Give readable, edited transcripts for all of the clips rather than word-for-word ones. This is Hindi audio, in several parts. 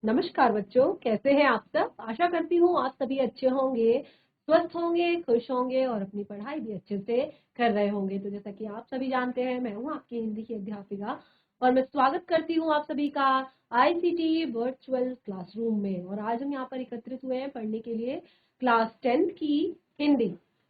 नमस्कार बच्चों, कैसे हैं आप सब। आशा करती हूँ आप सभी अच्छे होंगे, स्वस्थ होंगे, खुश होंगे और अपनी पढ़ाई भी अच्छे से कर रहे होंगे। तो जैसा कि आप सभी जानते हैं, मैं हूँ आपकी हिंदी की अध्यापिका और मैं स्वागत करती हूँ आप सभी का आईसीटी वर्चुअल क्लासरूम में। और आज हम यहाँ पर एकत्रित हुए हैं पढ़ने के लिए क्लास 10 की हिंदी।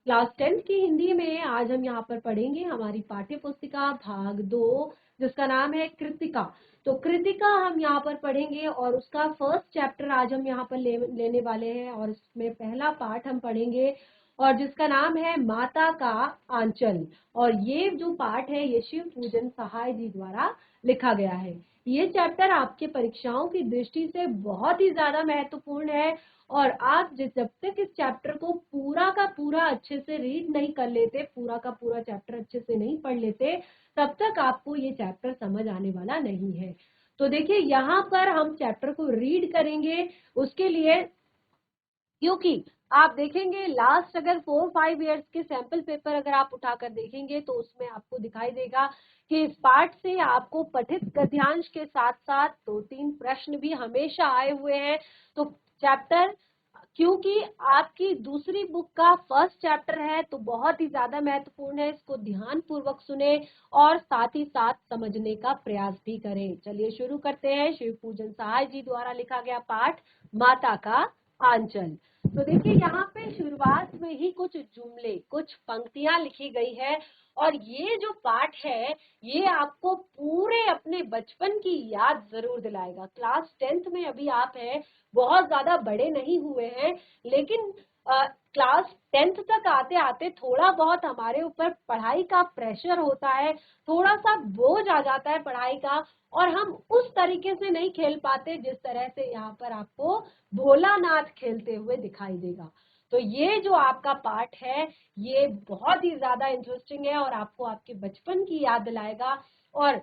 क्लास 10 की हिंदी में आज हम यहाँ पर पढ़ेंगे हमारी पाठ्य पुस्तिका भाग 2, जिसका नाम है कृतिका। तो कृतिका हम यहाँ पर पढ़ेंगे और उसका फर्स्ट चैप्टर आज हम यहाँ पर लेने वाले हैं और इसमें पहला पाठ हम पढ़ेंगे और जिसका नाम है माता का आंचल। और ये जो पाठ है ये शिव पूजन सहाय जी द्वारा लिखा गया है। ये चैप्टर आपके परीक्षाओं की दृष्टि से बहुत ही ज्यादा महत्वपूर्ण है और आप जब तक इस चैप्टर को पूरा का पूरा अच्छे से रीड नहीं कर लेते, पूरा का पूरा चैप्टर अच्छे से नहीं पढ़ लेते, तब तक आपको ये चैप्टर समझ आने वाला नहीं है। तो देखिए यहाँ पर हम चैप्टर को रीड करेंगे उसके लिए, क्योंकि आप देखेंगे लास्ट अगर 4-5 इयर्स के सैंपल पेपर अगर आप उठाकर देखेंगे तो उसमें आपको दिखाई देगा कि इस पाठ से आपको पठित गद्यांश के साथ साथ 2-3 प्रश्न भी हमेशा आए हुए हैं। तो चैप्टर, क्योंकि आपकी दूसरी बुक का फर्स्ट चैप्टर है तो बहुत ही ज्यादा महत्वपूर्ण है, इसको ध्यान पूर्वक सुने और साथ ही साथ समझने का प्रयास भी करें। चलिए शुरू करते हैं शिव पूजन सहाय जी द्वारा लिखा गया पाठ माता का आंचल। तो देखिए यहाँ पे शुरुआत में ही कुछ जुमले, कुछ पंक्तियां लिखी गई है और ये जो पाठ है ये आपको पूरे अपने बचपन की याद जरूर दिलाएगा। क्लास 10th में अभी आप हैं, बहुत ज्यादा बड़े नहीं हुए हैं, लेकिन क्लास 10th तक आते आते थोड़ा बहुत हमारे ऊपर पढ़ाई का प्रेशर होता है, थोड़ा सा बोझ आ जाता है पढ़ाई का और हम उस तरीके से नहीं खेल पाते जिस तरह से यहाँ पर आपको भोलानाथ खेलते हुए दिखाई देगा। तो ये जो आपका पाठ है ये बहुत ही ज्यादा इंटरेस्टिंग है और आपको आपके बचपन की याद दिलाएगा। और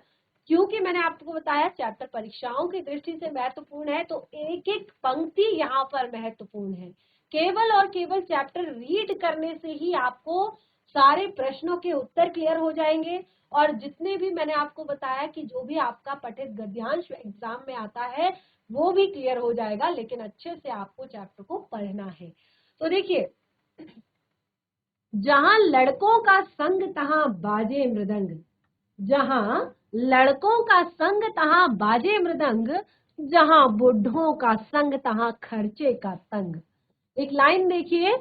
क्योंकि मैंने आपको बताया चैप्टर परीक्षाओं की दृष्टि से महत्वपूर्ण है तो एक एक पंक्ति यहाँ पर महत्वपूर्ण है। केवल और केवल चैप्टर रीड करने से ही आपको सारे प्रश्नों के उत्तर क्लियर हो जाएंगे और जितने भी मैंने आपको बताया कि जो भी आपका पठित गद्यांश एग्जाम में आता है वो भी क्लियर हो जाएगा, लेकिन अच्छे से आपको चैप्टर को पढ़ना है। तो देखिए, जहां लड़कों का संग तहां बाजे मृदंग, जहां लड़कों का संग तहां बाजे मृदंग, जहां बुढ़ों का संग तहां खर्चे का तंग। एक लाइन देखिए,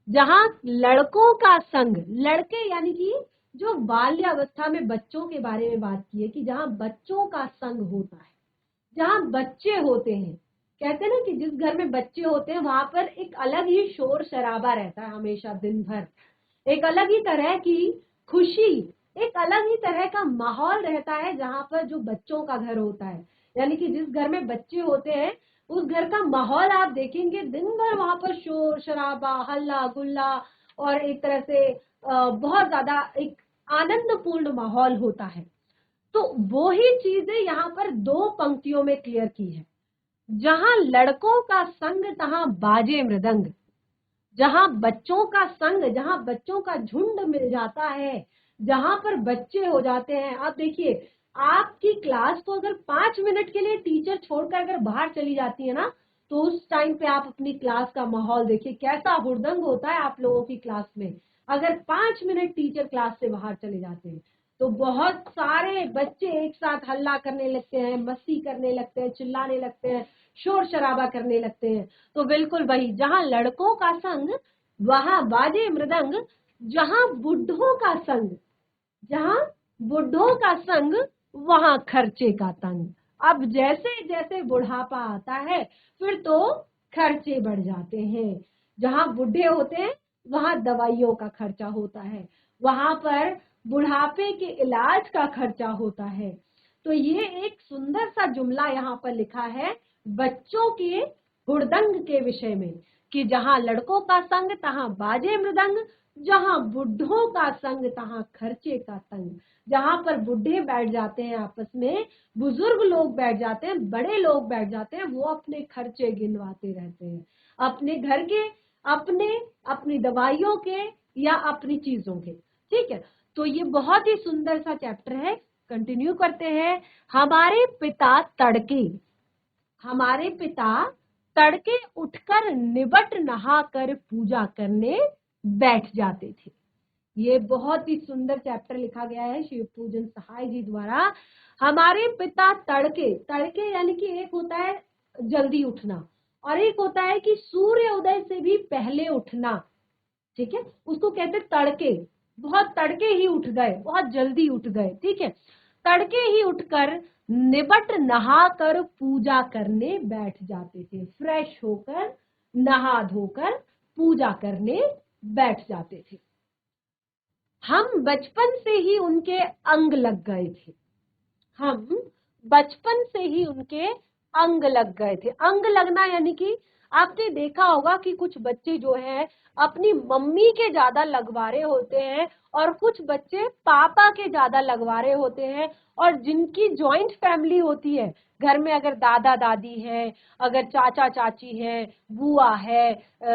जहां लड़कों का संग, लड़के यानी कि जो बाल्यावस्था में बच्चों के बारे में बात की है कि जहां बच्चों का संग होता है, जहां बच्चे होते हैं, कहते हैं ना कि जिस घर में बच्चे होते हैं वहां पर एक अलग ही शोर शराबा रहता है हमेशा दिन भर, एक अलग ही तरह की खुशी, एक अलग ही तरह का माहौल रहता है जहां पर जो बच्चों का घर होता है। यानी कि जिस घर में बच्चे होते हैं उस घर का माहौल आप देखेंगे दिन भर वहां पर शोर शराबा, हल्ला गुल्ला और एक तरह से बहुत ज्यादा एक आनंदपूर्ण माहौल होता है। तो वो ही चीजें यहाँ पर दो पंक्तियों में क्लियर की है। जहां लड़कों का संग तहां बाजे मृदंग, जहां बच्चों का संग, जहां बच्चों का झुंड मिल जाता है, जहां पर बच्चे हो जाते हैं। आप देखिए, आपकी क्लास को अगर 5 मिनट के लिए टीचर छोड़कर अगर बाहर चली जाती है ना, तो उस टाइम पे आप अपनी क्लास का माहौल देखिए कैसा हुड़दंग होता है आप लोगों की क्लास में। अगर 5 मिनट टीचर क्लास से बाहर चले जाते हैं तो बहुत सारे बच्चे एक साथ हल्ला करने लगते हैं, मस्ती करने लगते हैं, चिल्लाने लगते हैं, शोर शराबा करने लगते हैं। तो बिल्कुल वही, जहां लड़कों का संग वहां बाजे मृदंग, जहां बुढ़ों का संग, जहां बुढ़ों का संग वहां खर्चे का तंग। अब जैसे जैसे बुढ़ापा आता है फिर तो खर्चे बढ़ जाते हैं। जहां बुढ़े होते हैं वहां दवाइयों का खर्चा होता है, वहां पर बुढ़ापे के इलाज का खर्चा होता है। तो ये एक सुंदर सा जुमला यहाँ पर लिखा है बच्चों के हुड़दंग के विषय में कि जहां लड़कों का संग तहां बाजे मृदंग, जहां बुढ़ों का संग तहां खर्चे का तंग। जहां पर बुढ़े बैठ जाते हैं आपस में, बुजुर्ग लोग बैठ जाते हैं, बड़े लोग बैठ जाते हैं, वो अपने खर्चे गिनवाते रहते हैं, अपने घर के, अपने अपनी दवाइयों के या अपनी चीजों के। ठीक है, तो ये बहुत ही सुंदर सा चैप्टर है। कंटिन्यू करते हैं। हमारे पिता तड़के, हमारे पिता तड़के उठकर निबट नहाकर पूजा करने बैठ जाते थे। ये बहुत ही सुंदर चैप्टर लिखा गया है शिव पूजन सहाय जी द्वारा। हमारे पिता तड़के, तड़के यानी कि एक होता है जल्दी उठना और एक होता है कि सूर्य उदय से भी पहले उठना, ठीक है, उसको कहते तड़के। बहुत तड़के ही उठ गए, बहुत जल्दी उठ गए, ठीक है। तड़के ही उठकर निबट नहाकर पूजा करने बैठ जाते थे, फ्रेश होकर नहा धोकर पूजा करने बैठ जाते थे। हम बचपन से ही उनके अंग लग गए थे, हम बचपन से ही उनके अंग लग गए थे। अंग लगना यानी कि आपने देखा होगा कि कुछ बच्चे जो है अपनी मम्मी के ज्यादा लगवारे होते हैं और कुछ बच्चे पापा के ज्यादा लगवारे होते हैं। और जिनकी जॉइंट फैमिली होती है, घर में अगर दादा दादी है, अगर चाचा चाची है, बुआ है,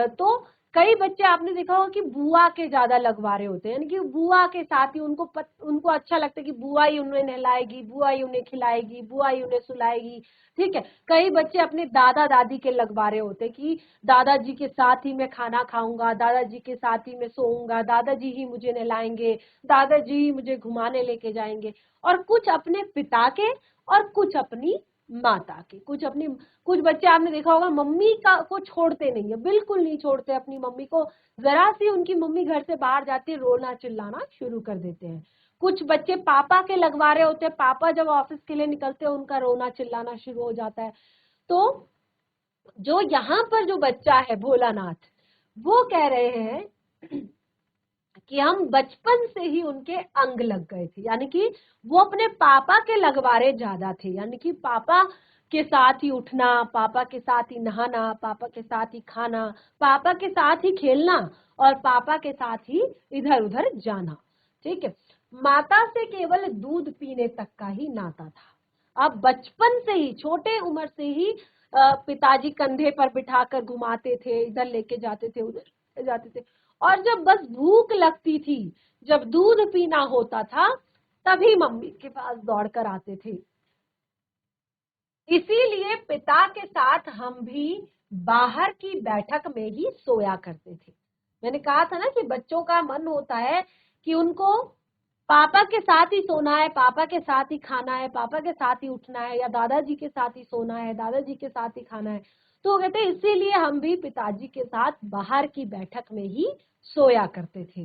तो कई बच्चे आपने देखा होगा कि बुआ के ज्यादा लगवारे होते हैं, यानी कि बुआ के साथ ही उनको अच्छा लगता है कि बुआ ही उन्हें नहलाएगी, बुआ ही उन्हें खिलाएगी, बुआ ही उन्हें सुलाएगी, ठीक है। कई बच्चे अपने दादा दादी के लगवारे होते हैं कि दादाजी के साथ ही मैं खाना खाऊंगा, दादाजी के साथ ही मैं सोऊंगा, दादाजी ही मुझे नहलाएंगे, दादाजी ही मुझे घुमाने लेके जाएंगे। और कुछ अपने पिता के और कुछ अपनी माता के, कुछ बच्चे आपने देखा होगा मम्मी को छोड़ते नहीं है, बिल्कुल नहीं छोड़ते अपनी मम्मी को। जरा सी उनकी मम्मी घर से बाहर जाती है, रोना चिल्लाना शुरू कर देते हैं। कुछ बच्चे पापा के लगवारे होते हैं, पापा जब ऑफिस के लिए निकलते हैं उनका रोना चिल्लाना शुरू हो जाता है। तो जो यहाँ पर जो बच्चा है भोलानाथ, वो कह रहे हैं कि हम बचपन से ही उनके अंग लग गए थे, यानी कि वो अपने पापा के लगवारे ज्यादा थे, यानी कि पापा के साथ ही उठना, पापा के साथ ही नहाना, पापा के साथ ही खाना, पापा के साथ ही खेलना और पापा के साथ ही इधर उधर जाना, ठीक है। माता से केवल दूध पीने तक का ही नाता था। अब बचपन से ही, छोटे उम्र से ही पिताजी कंधे पर बिठाकर घुमाते थे, इधर लेके जाते थे, उधर जाते थे। और जब बस भूख लगती थी, जब दूध पीना होता था, तभी मम्मी के पास दौड़कर आते थे। इसीलिए पिता के साथ हम भी बाहर की बैठक में ही सोया करते थे। मैंने कहा था ना कि बच्चों का मन होता है कि उनको पापा के साथ ही सोना है, पापा के साथ ही खाना है, पापा के साथ ही उठना है, या दादाजी के साथ ही सोना है, दादाजी के साथ ही खाना है। तो कहते हैं इसीलिए हम भी पिताजी के साथ बाहर की बैठक में ही सोया करते थे।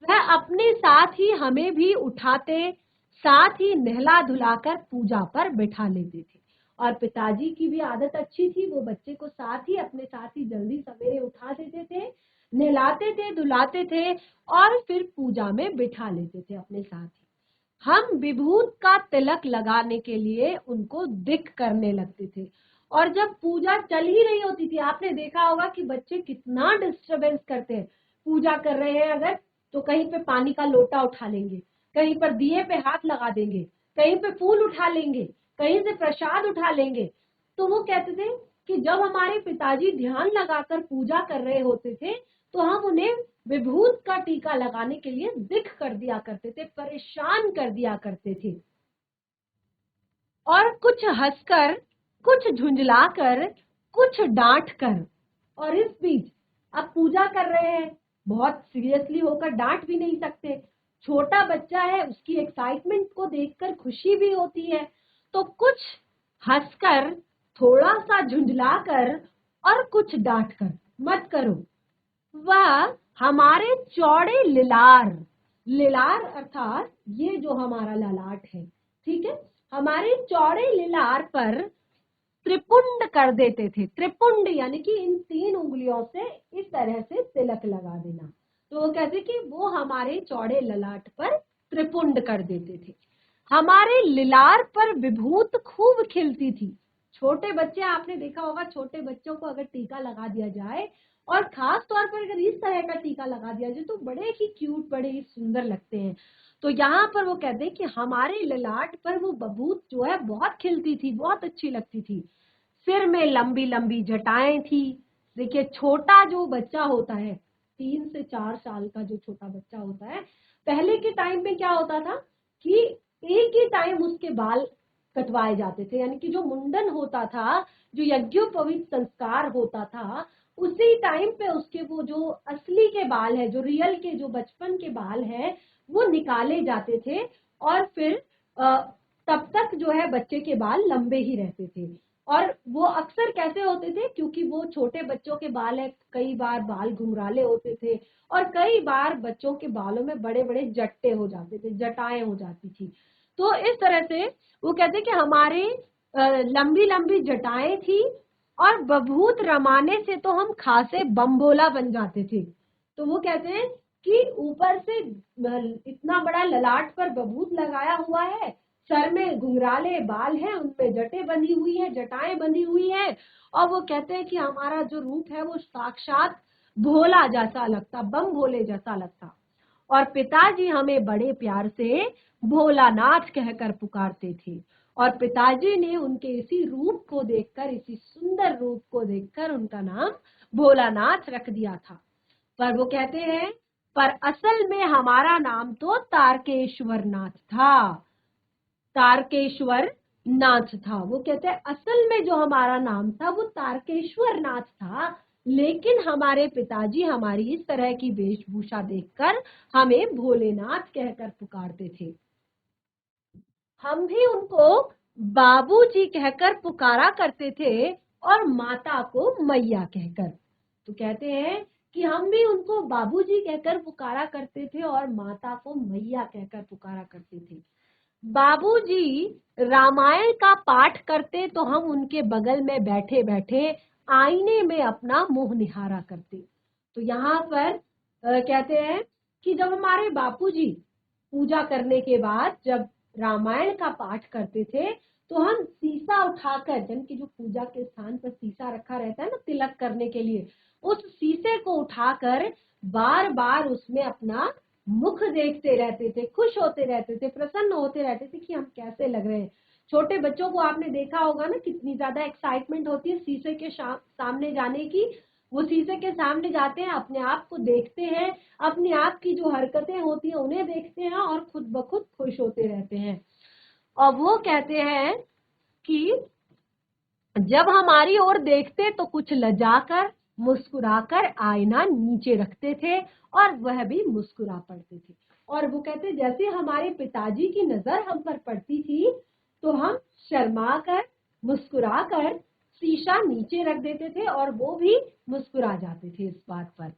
वह अपने साथ ही हमें भी उठाते, साथ ही नहला धुलाकर पूजा पर बिठा लेते थे। और पिताजी की भी आदत अच्छी थी, वो बच्चे को साथ ही अपने साथ ही जल्दी सवेरे उठा देते थे, नहलाते थे, धुलाते थे और फिर पूजा में बिठा लेते थे अपने साथ ही। हम विभूत का तिलक लगाने के लिए उनको दिख करने लगते थे। और जब पूजा चल ही रही होती थी, आपने देखा होगा कि बच्चे कितना डिस्टरबेंस करते हैं। पूजा कर रहे हैं अगर, तो कहीं पे पानी का लोटा उठा लेंगे, कहीं पर दिए पे हाथ लगा देंगे, कहीं पे फूल उठा लेंगे, कहीं से प्रसाद उठा लेंगे। तो वो कहते थे कि जब हमारे पिताजी ध्यान लगाकर पूजा कर रहे होते थे, तो हम उन्हें विभूत का टीका लगाने के लिए दिख कर दिया करते थे, परेशान कर दिया करते थे। और कुछ हंसकर, कुछ झुंझलाकर, कुछ डांट कर। और इस बीच अब पूजा कर रहे हैं, बहुत सीरियसली होकर डांट भी नहीं सकते, छोटा बच्चा है, उसकी एक्साइटमेंट को देखकर खुशी भी होती है। तो कुछ हंसकर, थोड़ा सा झुंझलाकर और कुछ डांट कर, मत करो। वह हमारे चौड़े लिलार, लिलार अर्थात ये जो हमारा ललाट है, ठीक है, हमारे चौड़े लिलार पर त्रिपुंड कर देते थे। त्रिपुंड यानी कि इन 3 उंगलियों से इस तरह से तिलक लगा देना। तो वो कहते कि वो हमारे चौड़े ललाट पर त्रिपुंड कर देते थे। हमारे लिलार पर विभूत खूब खिलती थी। छोटे बच्चे, आपने देखा होगा छोटे बच्चों को अगर टीका लगा दिया जाए, और खास तौर पर अगर इस तरह का टीका लगा दिया जाए, तो बड़े ही क्यूट, बड़े ही सुंदर लगते हैं। तो यहाँ पर वो कहते हैं कि हमारे ललाट पर वो बबूत जो है बहुत खिलती थी, बहुत अच्छी लगती थी। सिर में लंबी लंबी जटाएं थी। देखिए छोटा जो बच्चा होता है, 3 से 4 साल का जो छोटा बच्चा होता है, पहले के टाइम में क्या होता था कि एक ही टाइम उसके बाल कटवाए जाते थे, यानी कि जो मुंडन होता था, जो यज्ञोपवीत संस्कार होता था, उसी टाइम पे उसके वो जो असली के बाल है, जो रियल के, जो बचपन के बाल है, वो निकाले जाते थे। और फिर तब तक जो है बच्चे के बाल लंबे ही रहते थे। और वो अक्सर कैसे होते थे, क्योंकि वो छोटे बच्चों के बाल है, कई बार बाल घुंघराले होते थे और कई बार बच्चों के बालों में बड़े बड़े जट्टे हो जाते थे, जटाएं हो जाती थी। तो इस तरह से वो कहते कि हमारे लंबी लंबी जटाएं थी और बभूत रमाने से तो हम खासे बम्बोला बन जाते थे। तो वो कहते हैं कि ऊपर से इतना बड़ा ललाट पर बभूत लगाया हुआ है, सर में घुंघराले बाल हैं, उनपे जटें बंधी हुई है, जटाएं बंधी हुई है, और वो कहते हैं कि हमारा जो रूप है वो साक्षात भोला जैसा लगता, बम भोले जैसा लगता। और पिताजी हमें बड़े प्यार से भोलानाथ कहकर पुकारते थे। और पिताजी ने उनके इसी रूप को देखकर, इसी सुंदर रूप को देखकर उनका नाम भोलानाथ रख दिया था। पर वो कहते हैं, पर असल में हमारा नाम तो तारकेश्वर नाथ था, तारकेश्वर नाथ था। वो कहते हैं असल में जो हमारा नाम था वो तारकेश्वर नाथ था, लेकिन हमारे पिताजी हमारी इस तरह की वेशभूषा देखकर हमें भोलेनाथ कहकर पुकारते थे। हम भी उनको बाबूजी कहकर पुकारा करते थे और माता को मैया कहकर। तो कहते हैं कि हम भी उनको बाबूजी कहकर पुकारा करते थे और माता को मैया कहकर पुकारा करते थे। बाबूजी रामायण का पाठ करते तो हम उनके बगल में बैठे बैठे आईने में अपना मुंह निहारा करते। तो यहाँ पर कहते हैं कि जब हमारे बापूजी पूजा करने के बाद जब रामायण का पाठ करते थे तो हम शीशा उठाकर, जन की जो पूजा के स्थान पर शीशा रखा रहता है ना तिलक करने के लिए, उस शीशे को उठाकर बार बार उसमें अपना मुख देखते रहते थे, खुश होते रहते थे, प्रसन्न होते रहते थे कि हम कैसे लग रहे हैं। छोटे बच्चों को आपने देखा होगा ना, कितनी ज्यादा एक्साइटमेंट होती है शीशे के सामने जाने की। वो शीशे के सामने जाते हैं, अपने आप को देखते हैं, अपने आप की जो हरकतें होती है उन्हें देखते हैं और खुद ब खुद खुश होते रहते हैं। और वो कहते हैं कि जब हमारी ओर देखते तो कुछ लजाकर मुस्कुराकर आईना नीचे रखते थे और वह भी मुस्कुरा पड़ते थे। और वो कहते जैसे हमारे पिताजी की नजर हम पर पड़ती थी तो हम शर्मा कर, मुस्कुरा कर शीशा नीचे रख देते थे और वो भी मुस्कुरा जाते थे इस बात पर।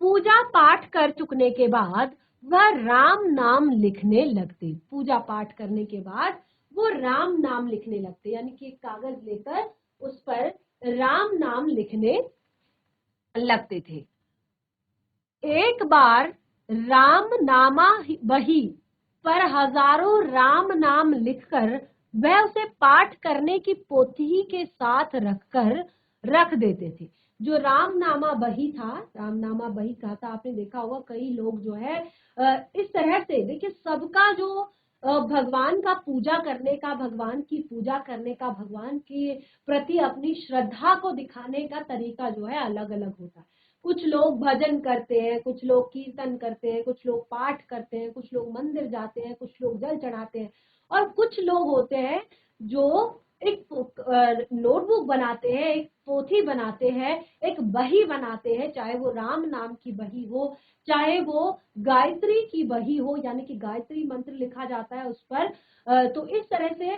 पूजा पाठ कर चुकने के बाद वह राम नाम लिखने लगते। पूजा पाठ करने के बाद वो राम नाम लिखने लगते, यानी कि एक कागज लेकर उस पर राम नाम लिखने लगते थे। एक बार राम नामा बही पर हजारों राम नाम लिखकर वह उसे पाठ करने की पोथी के साथ रखकर रख देते थे। जो रामनामा बही था, रामनामा बही कहा था, आपने देखा होगा कई लोग जो है इस तरह से, देखिए सबका जो भगवान का पूजा करने का, भगवान की पूजा करने का, भगवान के प्रति अपनी श्रद्धा को दिखाने का तरीका जो है अलग अलग होता है। कुछ लोग भजन करते हैं, कुछ लोग कीर्तन करते हैं, कुछ लोग पाठ करते हैं, कुछ लोग मंदिर जाते हैं, कुछ लोग जल चढ़ाते हैं, और कुछ लोग होते हैं जो एक नोटबुक बनाते हैं, एक पोथी बनाते हैं, एक बही बनाते हैं, चाहे वो राम नाम की बही हो, चाहे वो गायत्री की बही हो, यानी कि गायत्री मंत्र लिखा जाता है उस पर। तो इस तरह से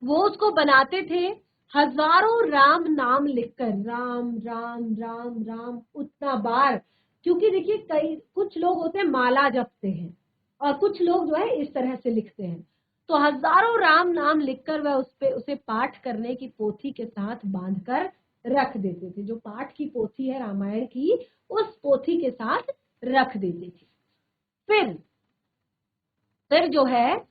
वो उसको बनाते थे, हजारों राम नाम लिखकर, राम राम राम राम उतना बार। क्योंकि देखिए कई कुछ लोग होते हैं माला जपते हैं और कुछ लोग जो है इस तरह से लिखते हैं। तो हजारों राम नाम लिखकर वह उसे पाठ करने की पोथी के साथ बांधकर रख देते थे। जो पाठ की पोथी है रामायण की, उस पोथी के साथ रख देते थे। फिर जो है,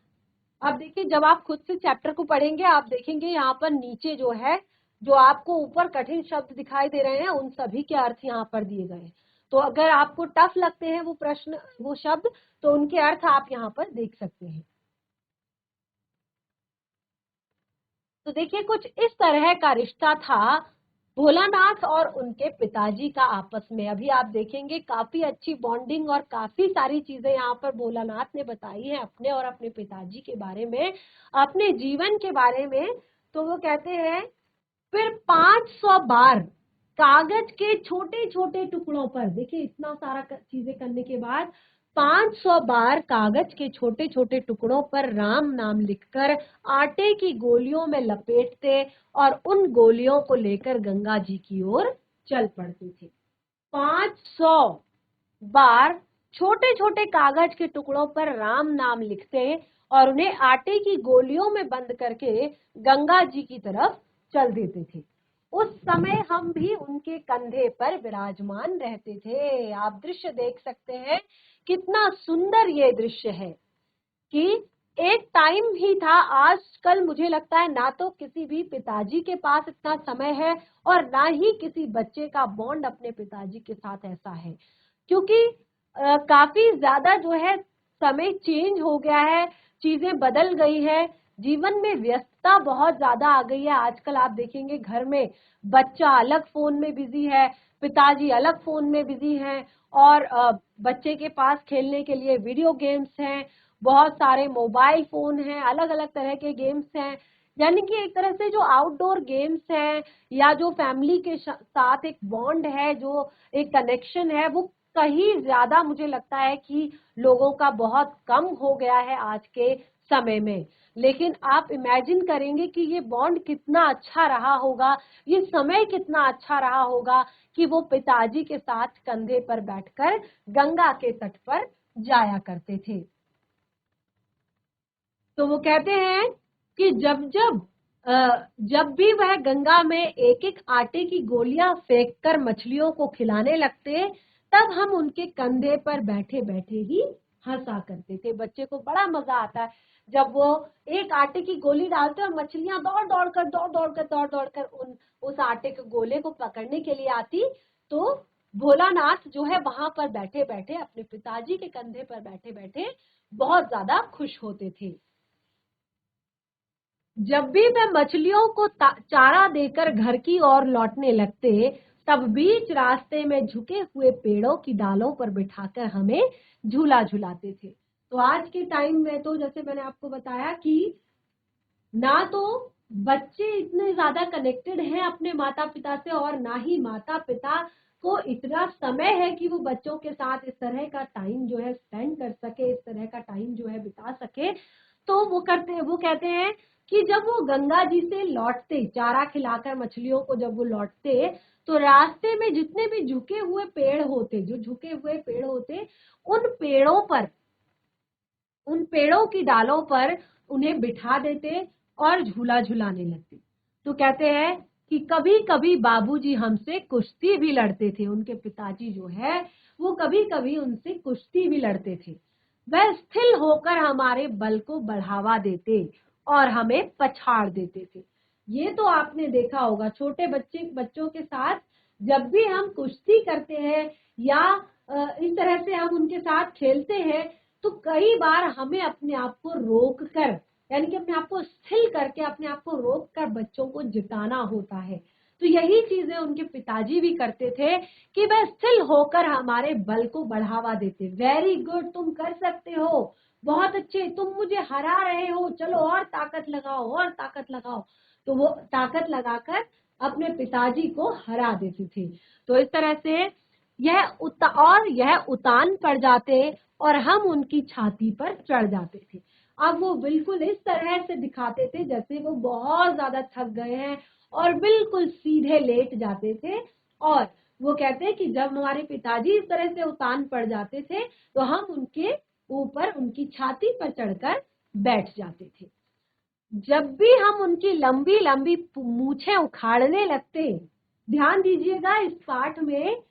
अब देखिए जब आप खुद से चैप्टर को पढ़ेंगे आप देखेंगे यहाँ पर नीचे जो है, जो आपको ऊपर कठिन शब्द दिखाई दे रहे हैं उन सभी के अर्थ यहाँ पर दिए गए हैं। तो अगर आपको टफ लगते हैं वो प्रश्न, वो शब्द, तो उनके अर्थ आप यहाँ पर देख सकते हैं। तो देखिए कुछ इस तरह का रिश्ता था भोलानाथ और उनके पिताजी का आपस में अभी आप देखेंगे काफी अच्छी बॉन्डिंग और काफी सारी चीजें यहाँ पर भोलानाथ ने बताई है अपने और अपने पिताजी के बारे में, अपने जीवन के बारे में। तो वो कहते हैं फिर 500 बार कागज के छोटे छोटे टुकड़ों पर, देखिए इतना सारा चीजें करने के बाद 500 बार कागज के छोटे छोटे टुकड़ों पर राम नाम लिखकर आटे की गोलियों में लपेटते और उन गोलियों को लेकर गंगा जी की ओर चल पड़ते थे। 500 बार छोटे छोटे कागज के टुकड़ों पर राम नाम लिखते और उन्हें आटे की गोलियों में बंद करके गंगा जी की तरफ चल देते थे। उस समय हम भी उनके कंधे पर विराजमान रहते थे। आप दृश्य देख सकते हैं, कितना सुंदर ये दृश्य है कि एक टाइम ही था, आजकल मुझे लगता है ना तो किसी भी पिताजी के पास इतना समय है और ना ही किसी बच्चे का बॉन्ड अपने पिताजी के साथ ऐसा है, क्योंकि काफी ज्यादा जो है समय चेंज हो गया है, चीजें बदल गई है, जीवन में व्यस्तता बहुत ज्यादा आ गई है। आजकल आप देखेंगे घर में बच्चा अलग फोन में बिजी है, पिताजी अलग फोन में बिजी हैं और बच्चे के पास खेलने के लिए वीडियो गेम्स हैं, बहुत सारे मोबाइल फोन हैं, अलग अलग तरह के गेम्स हैं। यानी कि एक तरह से जो आउटडोर गेम्स हैं या जो फैमिली के साथ एक बॉन्ड है, जो एक कनेक्शन है, वो कहीं ज्यादा मुझे लगता है कि लोगों का बहुत कम हो गया है आज के समय में। लेकिन आप इमेजिन करेंगे कि ये बॉन्ड कितना अच्छा रहा होगा, ये समय कितना अच्छा रहा होगा कि वो पिताजी के साथ कंधे पर बैठकर गंगा के तट पर जाया करते थे। तो वो कहते हैं कि जब भी वह गंगा में एक एक आटे की गोलियां फेंककर मछलियों को खिलाने लगते, तब हम उनके कंधे पर बैठे बैठे ही हंसा करते थे। बच्चे को बड़ा मजा आता है जब वो एक आटे की गोली डालते और मछलियां दौड़ दौड़ कर उस आटे के गोले को पकड़ने के लिए आती। तो भोलानाथ जो है वहां पर बैठे बैठे अपने पिताजी के कंधे पर बैठे बैठे बहुत ज्यादा खुश होते थे। जब भी वे मछलियों को चारा देकर घर की ओर लौटने लगते, तब बीच रास्ते में झुके हुए पेड़ों की डालों पर बिठाकर हमें झूला झुलाते थे। तो आज के टाइम में तो जैसे मैंने आपको बताया कि ना तो बच्चे इतने ज्यादा कनेक्टेड हैं अपने माता पिता से और ना ही माता पिता को इतना समय है कि वो बच्चों के साथ इस तरह का टाइम जो है स्पेंड कर सके, इस तरह का टाइम जो है बिता सके। तो वो कहते हैं कि जब वो गंगा जी से लौटते, चारा खिलाकर मछलियों को जब वो लौटते, तो रास्ते में जितने भी झुके हुए पेड़ होते, उन पेड़ों की डालों पर उन्हें बिठा देते और झूला झुलाने लगते। तो कहते हैं कि कभी कभी बाबूजी हमसे कुश्ती भी लड़ते थे। उनके पिताजी जो है वो कभी कभी उनसे कुश्ती भी लड़ते थे। वह स्थिर होकर हमारे बल को बढ़ावा देते और हमें पछाड़ देते थे। ये तो आपने देखा होगा, छोटे बच्चों के साथ जब भी हम कुश्ती करते हैं या इस तरह से हम उनके साथ खेलते हैं, तो कई बार हमें अपने आप को रोक कर, यानी कि अपने आप को स्थिर करके अपने आप को रोक कर बच्चों को जिताना होता है। तो यही चीजें उनके पिताजी भी करते थे कि वह स्थिर होकर हमारे बल को बढ़ावा देते। वेरी गुड, तुम कर सकते हो, बहुत अच्छे, तुम मुझे हरा रहे हो, चलो और ताकत लगाओ और ताकत लगाओ। तो वो ताकत लगाकर अपने पिताजी को हरा देते थे। तो इस तरह से यह उतान पड़ जाते और हम उनकी छाती पर चढ़ जाते थे। अब वो बिल्कुल इस तरह से दिखाते थे जैसे वो बहुत ज्यादा थक गए हैं और बिल्कुल सीधे लेट जाते थे। और वो कहते हैं कि जब हमारे पिताजी इस तरह से उतान पड़ जाते थे तो हम उनके ऊपर, उनकी छाती पर चढ़कर बैठ जाते थे। जब भी हम उनकी लंबी लंबी मूछें उखाड़ने लगते, ध्यान दीजिएगा इस पाठ में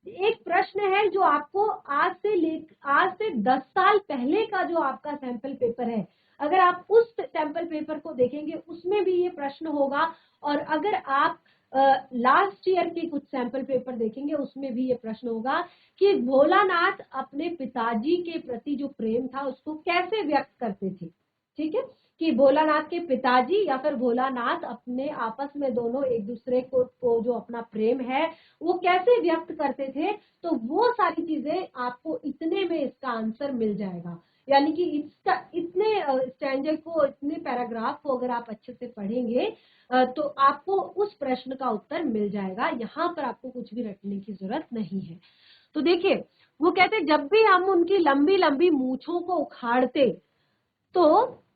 एक प्रश्न है जो आपको आज से 10 साल पहले का जो आपका सैंपल पेपर है, अगर आप उस सैंपल पेपर को देखेंगे उसमें भी ये प्रश्न होगा। और अगर आप लास्ट ईयर के कुछ सैंपल पेपर देखेंगे उसमें भी ये प्रश्न होगा कि भोलानाथ अपने पिताजी के प्रति जो प्रेम था उसको कैसे व्यक्त करते थे। ठीक है, कि भोलानाथ के पिताजी या फिर भोलानाथ अपने आपस में दोनों एक दूसरे को जो अपना प्रेम है वो कैसे व्यक्त करते थे, तो वो सारी चीजें आपको इतने में इसका आंसर मिल जाएगा। यानी कि इतने स्टैंडर्ड को, इतने पैराग्राफ को अगर आप अच्छे से पढ़ेंगे तो आपको उस प्रश्न का उत्तर मिल जाएगा। यहाँ पर आपको कुछ भी रटने की जरूरत नहीं है। तो देखिए वो कहते जब भी हम उनकी लंबी लंबी मूछों को उखाड़ते तो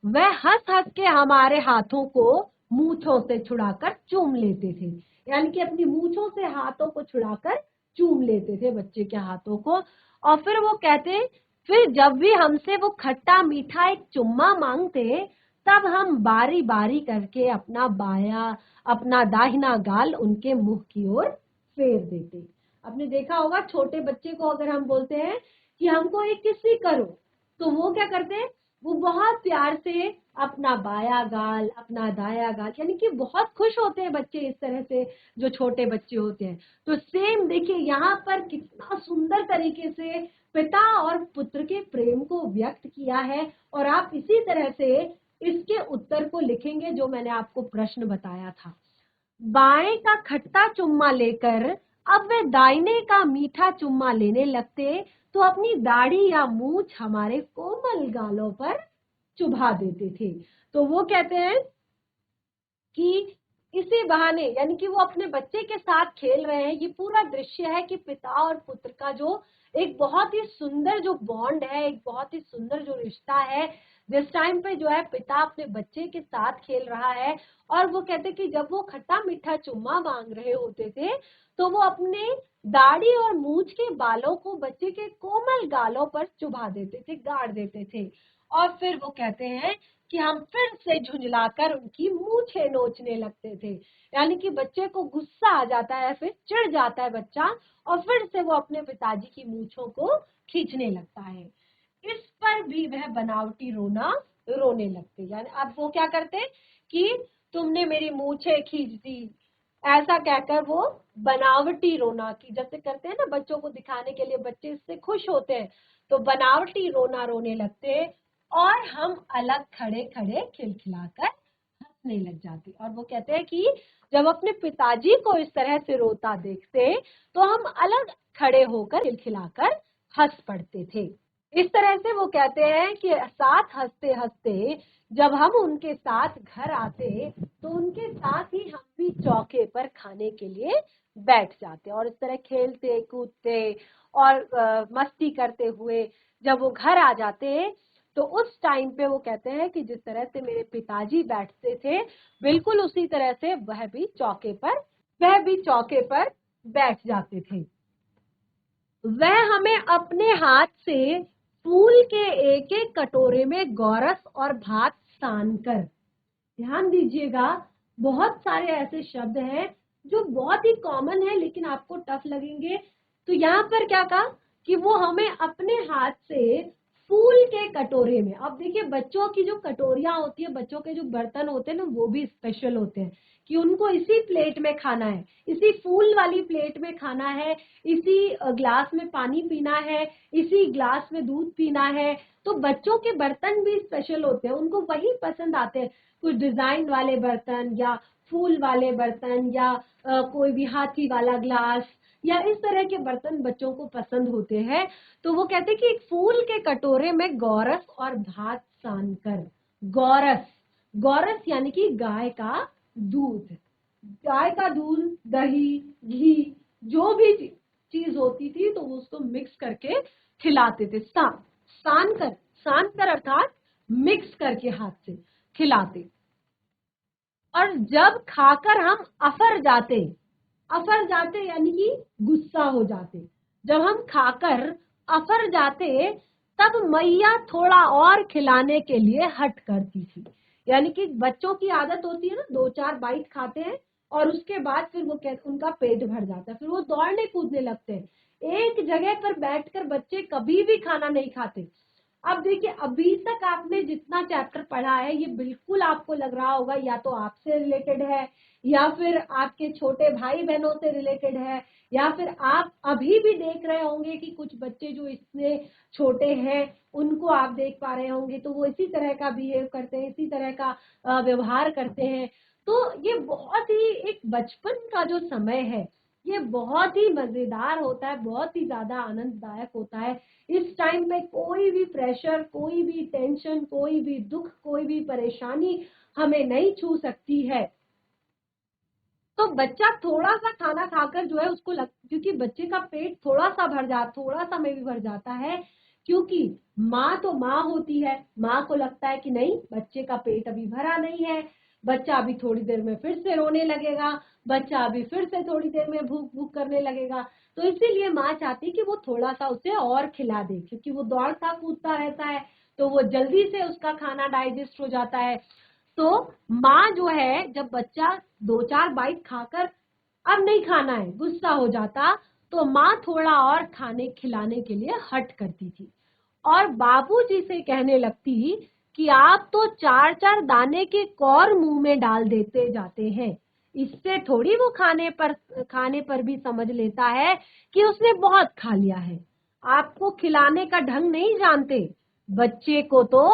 वह हंस हंस के हमारे हाथों को मूछों से छुड़ाकर चूम लेते थे। यानी कि अपनी मूछों से हाथों को छुड़ाकर चूम लेते थे बच्चे के हाथों को। और फिर वो कहते फिर जब भी हमसे वो खट्टा मीठा एक चुम्मा मांगते तब हम बारी बारी करके अपना दाहिना गाल उनके मुंह की ओर फेर देते। आपने देखा होगा छोटे बच्चे को अगर हम बोलते हैं कि हमको एक किस्सी करो, तो वो क्या करते हैं, वो बहुत प्यार से अपना बाया गाल, अपना दाया गाल, यानी कि बहुत खुश होते हैं बच्चे इस तरह से, जो छोटे बच्चे होते हैं। तो सेम देखिए यहाँ पर कितना सुंदर तरीके से पिता और पुत्र के प्रेम को व्यक्त किया है। और आप इसी तरह से इसके उत्तर को लिखेंगे जो मैंने आपको प्रश्न बताया था। बाएं का खट्टा चुम्मा लेकर अब वे दाहिने का मीठा चुम्मा लेने लगते तो अपनी दाढ़ी या मूछ हमारे कोमल गालों पर चुभा देते थे। तो वो कहते हैं कि इसी बहाने, यानी कि वो अपने बच्चे के साथ खेल रहे हैं। ये पूरा दृश्य है कि पिता और पुत्र का जो एक बहुत ही सुंदर जो बॉन्ड है, एक बहुत ही सुंदर जो रिश्ता है, जिस टाइम पे जो है पिता अपने बच्चे के साथ खेल रहा है। और वो कहते कि जब वो खट्टा मीठा चुम्मा मांग रहे होते थे तो वो अपने दाढ़ी और मूछ के बालों को बच्चे के कोमल गालों पर चुभा देते थे, गाड़ देते थे। और फिर वो कहते हैं कि हम फिर से झुंझलाकर उनकी मूछें नोचने लगते थे। यानी कि बच्चे को गुस्सा आ जाता है, फिर चिढ़ जाता है बच्चा और फिर से वो अपने पिताजी की मूछों को खींचने लगता है। इस पर भी वह बनावटी रोने लगते। यानी अब वो क्या करते कि तुमने मेरी मूछें खींच दी, ऐसा कहकर वो बनावटी रोना, की जैसे करते हैं ना बच्चों को दिखाने के लिए, बच्चे इससे खुश होते हैं, तो बनावटी रोना रोने लगते और हम अलग खड़े खड़े खिलखिलाकर हंसने लग जाते। और वो कहते हैं कि जब अपने पिताजी को इस तरह से रोता देखते तो हम अलग खड़े होकर खिलखिलाकर हंस पड़ते थे। इस तरह से वो कहते हैं कि साथ हंसते हंसते जब हम उनके साथ घर आते तो उनके साथ ही हम भी चौके पर खाने के लिए बैठ जाते और इस तरह खेलते कूदते और मस्ती करते हुए जब वो घर आ जाते तो उस टाइम पे वो कहते हैं कि जिस तरह से मेरे पिताजी बैठते थे बिल्कुल उसी तरह से वह भी चौके पर बैठ जाते थे। वह हमें अपने हाथ से फूल के एक एक कटोरे में गौरस और भात सान कर, ध्यान दीजिएगा बहुत सारे ऐसे शब्द हैं जो बहुत ही कॉमन है लेकिन आपको टफ लगेंगे। तो यहाँ पर क्या कहा कि वो हमें अपने हाथ से फूल के कटोरे में, अब देखिए बच्चों की जो कटोरियां होती है, बच्चों के जो बर्तन होते हैं ना, वो भी स्पेशल होते हैं कि उनको इसी प्लेट में खाना है, इसी फूल वाली प्लेट में खाना है, इसी ग्लास में पानी पीना है, इसी ग्लास में दूध पीना है। तो बच्चों के बर्तन भी स्पेशल होते हैं, उनको वही पसंद आते हैं, कुछ डिजाइन वाले बर्तन या फूल वाले बर्तन या कोई भी हाथी वाला ग्लास या इस तरह के बर्तन बच्चों को पसंद होते हैं। तो वो कहते हैं कि एक फूल के कटोरे में गौरस और भात सान कर, गौरस यानी कि गाय का दूध, दही घी जो भी चीज होती थी तो उसको मिक्स करके खिलाते थे। सान कर अर्थात मिक्स करके हाथ से खिलाते। और जब खाकर हम अफर जाते यानी कि गुस्सा हो जाते, जब हम खाकर अफर जाते तब मैया थोड़ा और खिलाने के लिए हट करती थी। यानी कि बच्चों की आदत होती है ना, 2-4 बाइट खाते हैं और उसके बाद फिर वो उनका पेट भर जाता है, फिर वो दौड़ने कूदने लगते हैं। एक जगह पर बैठकर बच्चे कभी भी खाना नहीं खाते। अब देखिए अभी तक आपने जितना चैप्टर पढ़ा है ये बिल्कुल आपको लग रहा होगा या तो आपसे रिलेटेड है या फिर आपके छोटे भाई बहनों से रिलेटेड है, या फिर आप अभी भी देख रहे होंगे कि कुछ बच्चे जो इससे छोटे हैं उनको आप देख पा रहे होंगे, तो वो इसी तरह का बिहेव करते हैं, इसी तरह का व्यवहार करते हैं। तो ये बहुत ही एक बचपन का जो समय है ये बहुत ही मजेदार होता है, बहुत ही ज्यादा आनंददायक होता है। इस टाइम पे कोई भी प्रेशर, कोई भी टेंशन, कोई भी दुख, कोई भी परेशानी हमें नहीं छू सकती है। तो बच्चा थोड़ा सा खाना खाकर जो है उसको क्योंकि बच्चे का पेट थोड़ा सा में भी भर जाता है, क्योंकि माँ तो माँ होती है, माँ को लगता है कि नहीं बच्चे का पेट अभी भरा नहीं है, बच्चा अभी थोड़ी देर में फिर से रोने लगेगा, बच्चा अभी फिर से थोड़ी देर में भूख भूख करने लगेगा। तो इसीलिए माँ चाहती कि वो थोड़ा सा उसे और खिला दे, क्योंकि वो दौड़ता कूदता रहता है तो वो जल्दी से उसका खाना डाइजेस्ट हो जाता है। तो माँ जो है जब बच्चा 2-4 बाइट खाकर अब नहीं खाना है गुस्सा हो जाता, तो माँ थोड़ा और खाने खिलाने के लिए हट करती थी और बाबूजी से कहने लगती कि आप तो 4-4 दाने के कौर मुंह में डाल देते जाते हैं। इससे थोड़ी वो खाने पर भी समझ लेता है कि उसने बहुत खा लिया है। आपको खिलाने का ढंग नहीं जानते, बच्चे को तो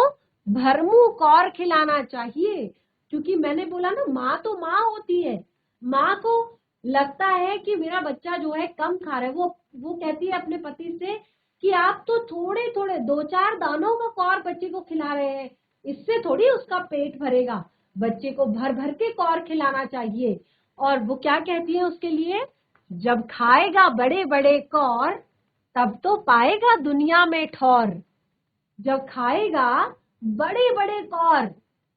भरमू कौर खिलाना चाहिए। क्योंकि मैंने बोला ना, माँ तो माँ होती है, माँ को लगता है कि मेरा बच्चा जो है कम खा रहा है। वो कहती है अपने पति से कि आप तो थोड़े थोड़े 2-4 दानों का कौर बच्चे को खिला रहे हैं, इससे थोड़ी उसका पेट भरेगा, बच्चे को भर भर के कौर खिलाना चाहिए। और वो क्या कहती है उसके लिए, जब खाएगा बड़े बड़े कौर तब तो पाएगा दुनिया में ठौर। जब खाएगा बड़े बड़े कौर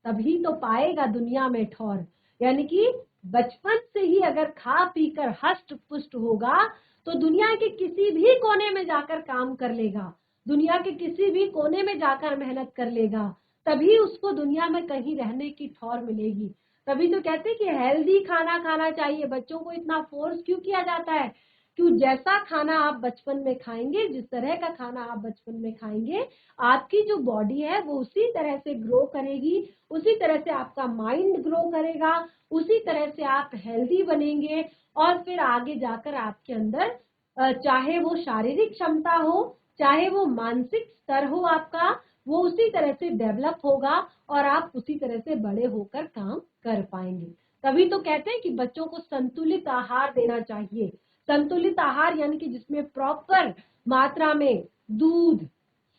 तभी तो पाएगा दुनिया में ठौर। यानी कि बचपन से ही अगर खा पीकर हष्ट पुष्ट होगा तो दुनिया के किसी भी कोने में जाकर काम कर लेगा, दुनिया के किसी भी कोने में जाकर मेहनत कर लेगा, तभी उसको दुनिया में कहीं रहने की ठौर मिलेगी। तभी तो कहते हैं कि हेल्दी खाना खाना चाहिए। बच्चों को इतना फोर्स क्यों किया जाता है? क्यों, जैसा खाना आप बचपन में खाएंगे, जिस तरह का खाना आप बचपन में खाएंगे, आपकी जो बॉडी है वो उसी तरह से ग्रो करेगी, उसी तरह से आपका माइंड ग्रो करेगा, उसी तरह से आप हेल्दी बनेंगे। और फिर आगे जाकर आपके अंदर चाहे वो शारीरिक क्षमता हो, चाहे वो मानसिक स्तर हो आपका, वो उसी तरह से डेवलप होगा और आप उसी तरह से बड़े होकर काम कर पाएंगे। तभी तो कहते हैं कि बच्चों को संतुलित आहार देना चाहिए। संतुलित आहार यानी कि जिसमें प्रॉपर मात्रा में दूध,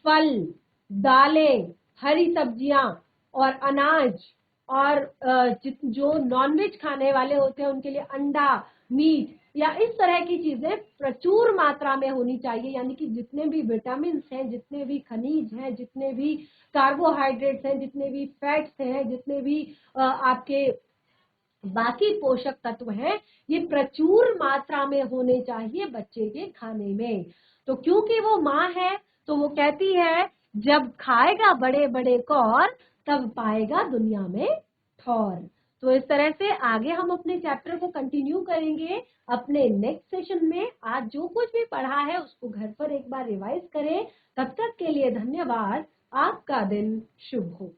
फल, दालें, हरी सब्जियां और अनाज, और जो नॉनवेज खाने वाले होते हैं उनके लिए अंडा, मीट या इस तरह की चीजें प्रचुर मात्रा में होनी चाहिए। यानी कि जितने भी विटामिन हैं, जितने भी खनिज हैं, जितने भी कार्बोहाइड्रेट्स हैं, जितने भी फैट्स हैं, जितने भी आपके बाकी पोषक तत्व हैं, ये प्रचुर मात्रा में होने चाहिए बच्चे के खाने में। तो क्योंकि वो माँ है तो वो कहती है जब खाएगा बड़े बड़े कौर तब पाएगा दुनिया में ठौर। तो इस तरह से आगे हम अपने चैप्टर को कंटिन्यू करेंगे अपने नेक्स्ट सेशन में। आज जो कुछ भी पढ़ा है उसको घर पर एक बार रिवाइज करें। तब तक के लिए धन्यवाद। आपका दिन शुभ हो।